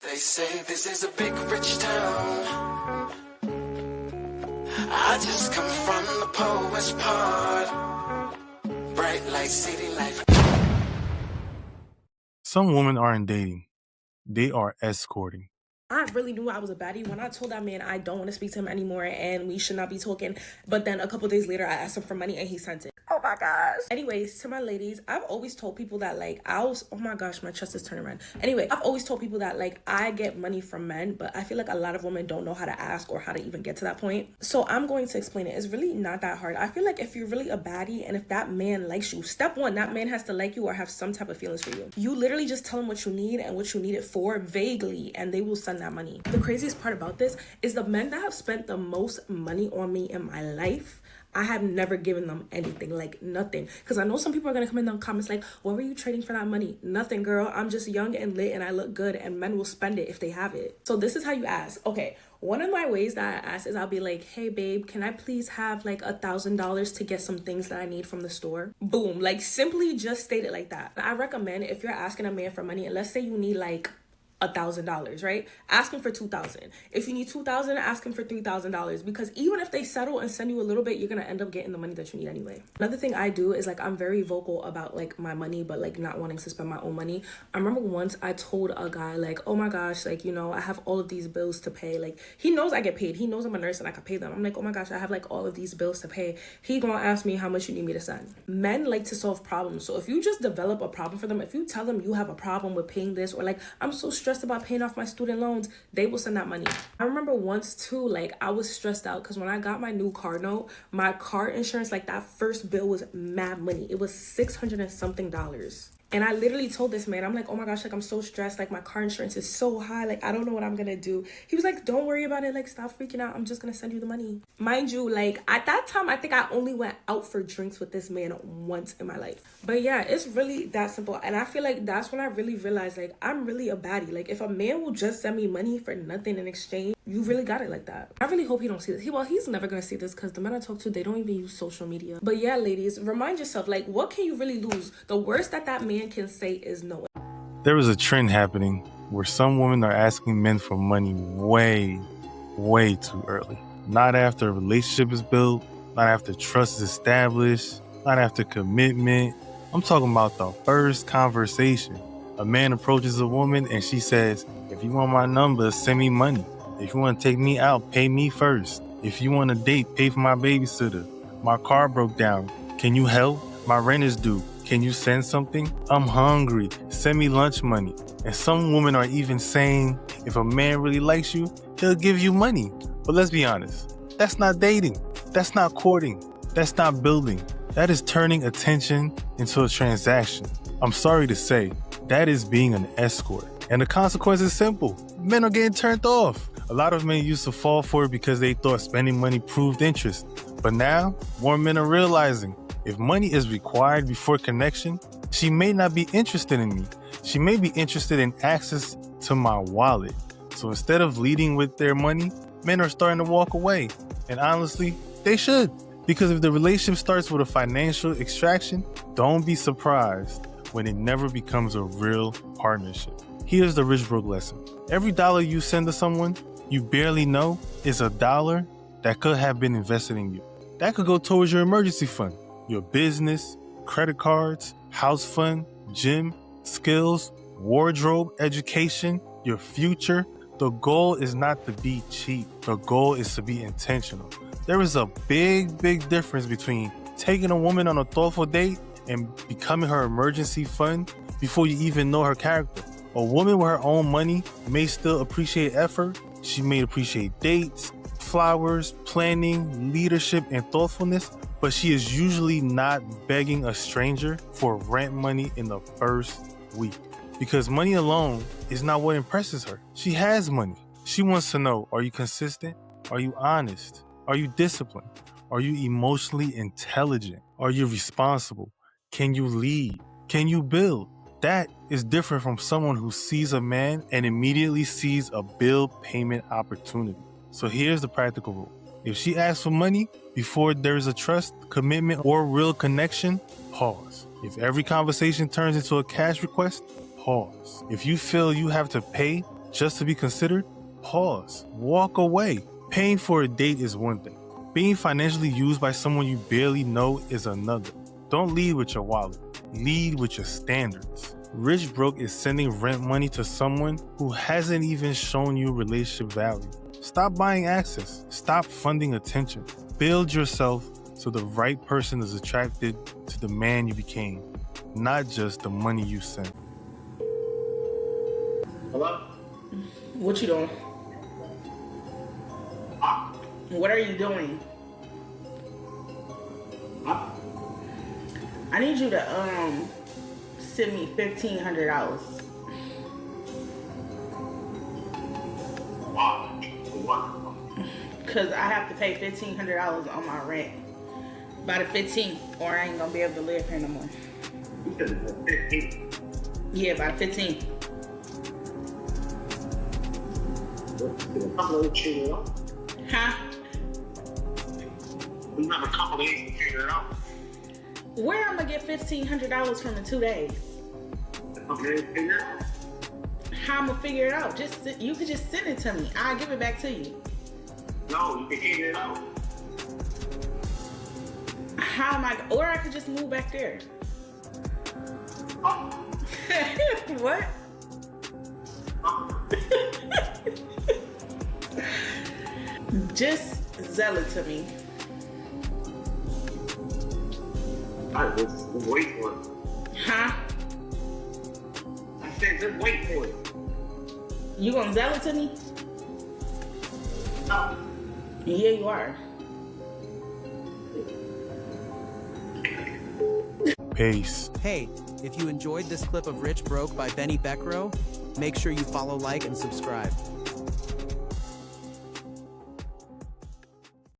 They say this is a big rich town. I just come from the poorest part. Bright light, city life. Some women aren't dating. They are escorting. I really knew I was a baddie when I told that man I don't want to speak to him anymore and we should not be talking. But then a couple days later, I asked him for money and he sent it. Oh my gosh. Anyways, to my ladies, I've always told people that oh my gosh, my chest is turning red. Anyway, I've always told people that I get money from men, but I feel like a lot of women don't know how to ask or how to even get to that point. So I'm going to explain it. It's really not that hard. I feel like if you're really a baddie and if that man likes you, step one, that man has to like you or have some type of feelings for you. You literally just tell him what you need and what you need it for vaguely, and they will send that money. The craziest part about this is the men that have spent the most money on me in my life, I have never given them anything, nothing. Because I know some people are going to come in the comments what were you trading for that money? Nothing, girl. I'm just young and lit and I look good and men will spend it if they have it. So this is how you ask. Okay, one of my ways that I ask is I'll be like, hey babe, can I please have $1,000 to get some things that I need from the store? Boom, simply just state it like that. I recommend if you're asking a man for money, and let's say you need $1,000, right? Ask him for $2,000. If you need $2,000, ask him for $3,000, because even if they settle and send you a little bit, you're gonna end up getting the money that you need anyway. Another thing I do is I'm very vocal about my money, but not wanting to spend my own money. I remember once I told a guy oh my gosh, I have all of these bills to pay. He knows I get paid. He knows I'm a nurse and I can pay them. I'm oh my gosh, I have all of these bills to pay. He gonna ask me how much you need me to send. Men like to solve problems. So if you just develop a problem for them, if you tell them you have a problem with paying this, or I'm so stressed about paying off my student loans, they will send that money. I remember once too, I was stressed out because when I got my new car note, my car insurance, that first bill was mad money. It was $600 and something. And I literally told this man, I'm oh my gosh, I'm so stressed. My car insurance is so high. I don't know what I'm gonna do. He was don't worry about it. Stop freaking out. I'm just gonna send you the money. Mind you, at that time, I think I only went out for drinks with this man once in my life. But yeah, it's really that simple. And I feel that's when I really realized, I'm really a baddie. If a man will just send me money for nothing in exchange, you really got it like that. I really hope he don't see this. He's never gonna see this because the men I talk to, they don't even use social media. But yeah, ladies, remind yourself, what can you really lose? The worst that man can say is no. There is a trend happening where some women are asking men for money way too early. Not after a relationship is built, not after trust is established, not after commitment. I'm talking about the first conversation. A man approaches a woman and she says, if you want my number, send me money. If you want to take me out, pay me first. If you want to date, pay for my babysitter. My car broke down. Can you help? My rent is due. Can you send something? I'm hungry. Send me lunch money. And some women are even saying, if a man really likes you, he'll give you money. But let's be honest, that's not dating. That's not courting. That's not building. That is turning attention into a transaction. I'm sorry to say, that is being an escort. And the consequence is simple. Men are getting turned off. A lot of men used to fall for it because they thought spending money proved interest. But now, more men are realizing, if money is required before connection, she may not be interested in me. She may be interested in access to my wallet. So instead of leading with their money, men are starting to walk away. And honestly, they should. Because if the relationship starts with a financial extraction, don't be surprised when it never becomes a real partnership. Here's the rich broke lesson. Every dollar you send to someone you barely know is a dollar that could have been invested in you. That could go towards your emergency fund, your business, credit cards, house fund, gym, skills, wardrobe, education, your future. The goal is not to be cheap. The goal is to be intentional. There is a big difference between taking a woman on a thoughtful date and becoming her emergency fund before you even know her character. A woman with her own money may still appreciate effort. She may appreciate dates, flowers, planning, leadership, and thoughtfulness, but she is usually not begging a stranger for rent money in the first week. Because money alone is not what impresses her. She has money. She wants to know, are you consistent? Are you honest? Are you disciplined? Are you emotionally intelligent? Are you responsible? Can you lead? Can you build? That is different from someone who sees a man and immediately sees a bill payment opportunity. So here's the practical rule. If she asks for money before there is a trust, commitment, or real connection, pause. If every conversation turns into a cash request, pause. If you feel you have to pay just to be considered? Pause. Walk away. Paying for a date is one thing. Being financially used by someone you barely know is another. Don't lead with your wallet. Lead with your standards. Rich broke is sending rent money to someone who hasn't even shown you relationship value. Stop buying access. Stop funding attention. Build yourself so the right person is attracted to the man you became, not just the money you sent. Hello? What you doing? What are you doing? I need you to send me $1,500. Wow. What? Cause I have to pay $1,500 on my rent by the 15th, or I ain't gonna be able to live here no more. You said it's 15. Yeah, by the 15th. Huh? We have a couple days to figure it out. Where am I gonna get $1,500 from in 2 days? Okay, figure it out. How I'm gonna figure it out? You could just send it to me. I'll give it back to you. No, you can figure it out. How am I? Or I could just move back there. Oh. What? Oh. Just sell it to me. Alright, just wait for it. Huh? I said just wait for it. You gonna sell it to me? No. Yeah, you are. Peace. Hey, if you enjoyed this clip of Rich Broke by Benny Beckrow, make sure you follow, like, and subscribe.